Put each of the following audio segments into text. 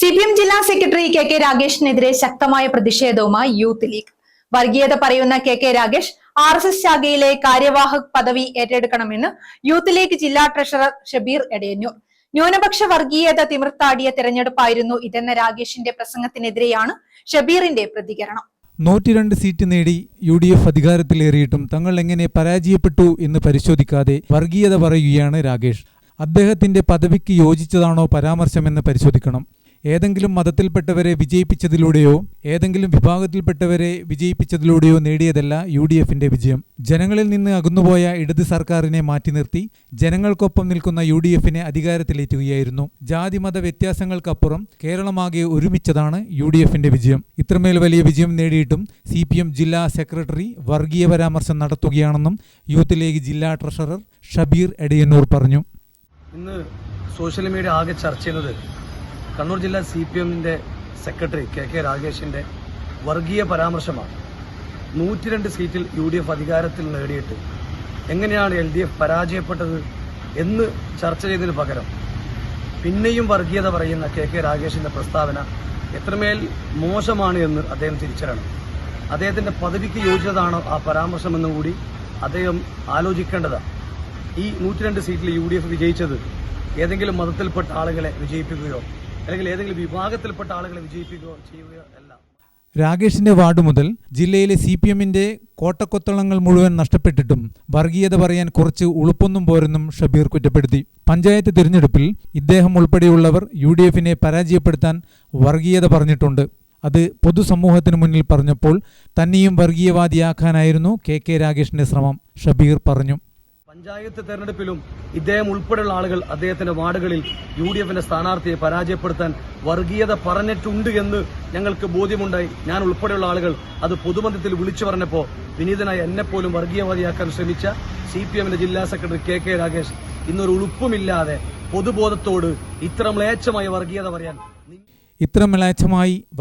CPM ജില്ലാ secretary K രാഗേഷിനെതിരെ ശക്തമായ പ്രതിഷേധവുമായി യൂത്ത് ലീഗ്. വർഗീയത പറയുന്ന കെ രാഗേഷ് RSS ശാഖയിലെ കാര്യവാഹക് പദവി ഏറ്റെടുക്കണമെന്ന് യൂത്ത് ലീഗ് ജില്ലാ ട്രഷറർ ഷബീർ എടയന്നൂർ. ന്യൂനപക്ഷ വർഗീയത തിമിർത്താടിയ തെരഞ്ഞെടുപ്പായിരുന്നു ഇതെന്ന രാഗേഷിന്റെ പ്രസംഗത്തിനെതിരെയാണ് ഷബീറിന്റെ പ്രതികരണം. 102 സീറ്റ് നേടി UDF അധികാരത്തിലേറിയിട്ടും തങ്ങൾ എങ്ങനെ പരാജയപ്പെട്ടു എന്ന് പരിശോധിക്കാതെ വർഗീയത പറയുകയാണ് രാഗേഷ്. അദ്ദേഹത്തിന്റെ പദവിക്ക് യോജിച്ചതാണോ പരാമർശമെന്ന് പരിശോധിക്കണം. ഏതെങ്കിലും മതത്തിൽപ്പെട്ടവരെ വിജയിപ്പിച്ചതിലൂടെയോ ഏതെങ്കിലും വിഭാഗത്തിൽപ്പെട്ടവരെ വിജയിപ്പിച്ചതിലൂടെയോ നേടിയതല്ല UDFന്റെ വിജയം. ജനങ്ങളിൽ നിന്ന് അകന്നുപോയ ഇടത് സർക്കാരിനെ മാറ്റി നിർത്തി ജനങ്ങൾക്കൊപ്പം നിൽക്കുന്ന UDFനെ അധികാരത്തിലേറ്റുകയായിരുന്നു. ജാതിമത വ്യത്യാസങ്ങൾക്കപ്പുറം കേരളമാകെ ഒരുമിച്ചതാണ് UDFന്റെ വിജയം. ഇത്രമേൽ വലിയ വിജയം നേടിയിട്ടും CPM ജില്ലാ സെക്രട്ടറി വർഗീയ പരാമർശം നടത്തുകയാണെന്നും യൂത്ത് ലീഗ് ജില്ലാ ട്രഷറർ ഷബീർ എടയന്നൂർ പറഞ്ഞു. ഇന്ന് സോഷ്യൽ മീഡിയ ആകെ ചർച്ച ചെയ്യുന്നത് കണ്ണൂർ ജില്ലാ CPMന്റെ സെക്രട്ടറി കെ രാഗേഷിന്റെ വർഗീയ പരാമർശമാണ്. 102 സീറ്റിൽ UDF അധികാരത്തിൽ നേടിയിട്ട് എങ്ങനെയാണ് LDF പരാജയപ്പെട്ടത് എന്ന് ചർച്ച ചെയ്തതിന് പകരം പിന്നെയും വർഗീയത പറയുന്ന കെ രാഗേഷിന്റെ പ്രസ്താവന എത്രമേൽ മോശമാണ് എന്ന് അദ്ദേഹം തിരിച്ചറിയണം. അദ്ദേഹത്തിന്റെ പദവിക്ക് യോജിച്ചതാണോ ആ പരാമർശമെന്ന് കൂടി അദ്ദേഹം ആലോചിക്കേണ്ടതാണ്. ഈ 102 സീറ്റിൽ UDF വിജയിച്ചത് ഏതെങ്കിലും മതത്തിൽപ്പെട്ട ആളുകളെ വിജയിപ്പിക്കുകയോ അല്ലെങ്കിൽ ഏതെങ്കിലും വിഭാഗത്തിൽപ്പെട്ട ആളുകളെ വിജയിപ്പിക്കുകയോ ചെയ്യുകയോ അല്ല. രാഗേഷിന്റെ വാർഡ് മുതൽ ജില്ലയിലെ CPMന്റെ കോട്ടക്കൊത്തളങ്ങൾ മുഴുവൻ നഷ്ടപ്പെട്ടിട്ടും വർഗീയത പറയാൻ കുറച്ച് ഉളുപ്പൊന്നും പോരെന്നും ഷബീർ കുറ്റപ്പെടുത്തി. പഞ്ചായത്ത് തിരഞ്ഞെടുപ്പിൽ ഇദ്ദേഹം ഉൾപ്പെടെയുള്ളവർ UDFനെ പരാജയപ്പെടുത്താൻ വർഗീയത പറഞ്ഞിട്ടുണ്ട്. അത് പൊതുസമൂഹത്തിന് മുന്നിൽ പറഞ്ഞപ്പോൾ തന്നെയും വർഗീയവാദിയാക്കാനായിരുന്നു കെ രാഗേഷിന്റെ ശ്രമം, ഷബീർ പറഞ്ഞു. പഞ്ചായത്ത് തെരഞ്ഞെടുപ്പിലും ഇദ്ദേഹം ഉൾപ്പെടെയുള്ള ആളുകൾ അദ്ദേഹത്തിന്റെ വാർഡുകളിൽ UDFന്റെ സ്ഥാനാർത്ഥിയെ പരാജയപ്പെടുത്താൻ വർഗീയത പറഞ്ഞിട്ടുണ്ട് എന്ന് ഞങ്ങൾക്ക് ബോധ്യമുണ്ടായി. ഞാൻ ഉൾപ്പെടെയുള്ള ആളുകൾ അത് പൊതുമധ്യത്തിൽ വിളിച്ചു പറഞ്ഞപ്പോൾ വിനീതനായി എന്നെപ്പോലും വർഗീയവാദിയാക്കാൻ ശ്രമിച്ച CPMന്റെ ജില്ലാ സെക്രട്ടറി കെ രാഗേഷ് ഇന്നൊരു ഉളുപ്പുമില്ലാതെ പൊതുബോധത്തോട് ഇത്ര മ്ലേച്ഛമായ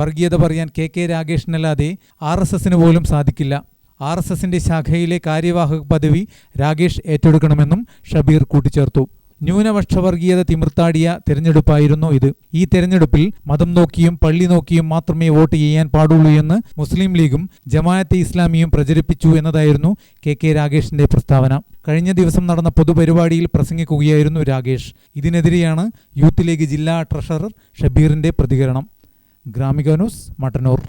വർഗീയത പറയാൻ കെ രാഗേഷിനല്ലാതെ RSSന് പോലും സാധിക്കില്ല. RSSന്റെ ശാഖയിലെ കാര്യവാഹക പദവി രാഗേഷ് ഏറ്റെടുക്കണമെന്നും ഷബീർ കൂട്ടിച്ചേർത്തു. ന്യൂനപക്ഷ വർഗീയത തിമിർത്താടിയ തെരഞ്ഞെടുപ്പായിരുന്നു ഇത്. ഈ തെരഞ്ഞെടുപ്പിൽ മതം നോക്കിയും പള്ളി നോക്കിയും മാത്രമേ വോട്ട് ചെയ്യാൻ പാടുള്ളൂ എന്ന് മുസ്ലിം ലീഗും ജമാഅത്തെ ഇസ്ലാമിയും പ്രചരിപ്പിച്ചു എന്നതായിരുന്നു കെ രാഗേഷിന്റെ പ്രസ്താവന. കഴിഞ്ഞ ദിവസം നടന്ന പൊതുപരിപാടിയിൽ പ്രസംഗിക്കുകയായിരുന്നു രാഗേഷ്. ഇതിനെതിരെയാണ് യൂത്ത് ലീഗ് ജില്ലാ ട്രഷറർ ഷബീറിന്റെ പ്രതികരണം. ഗ്രാമിക ന്യൂസ്, മട്ടന്നൂർ.